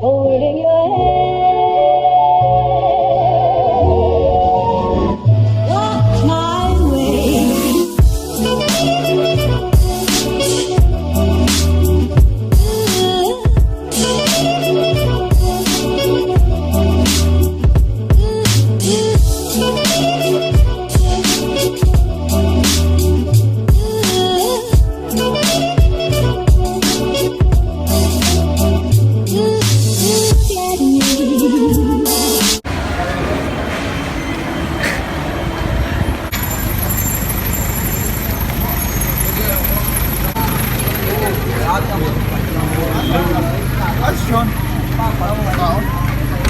holding your hand. Walk my way.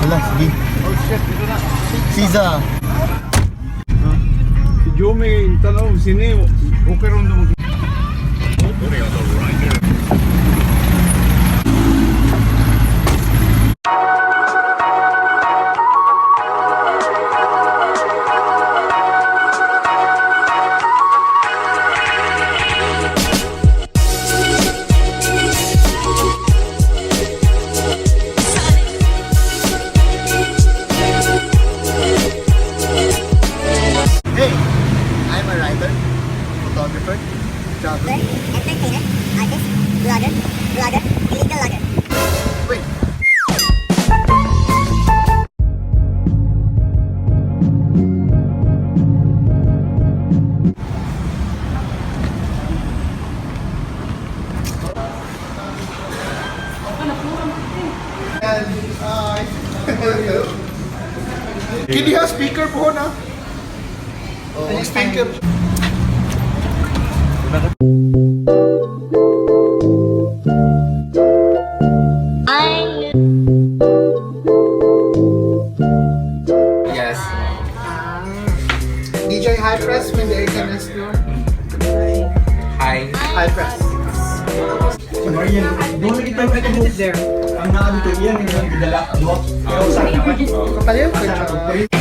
Wala, sige. Siza. Si Jommy, tanong, sini, okay rin naman. Hey, I'm a writer, photographer, traveler. Entertainer, artist, blogger, illegal logger. Wait. Kini ha, speaker po na. Oh, Speaker. yes. DJ High Press, may the AKNS nyo. Hi. High Press. Marian, doon kita there. Ang nakabito yan, yung dala, duwak. Pero sa akin naman. Kapalyan,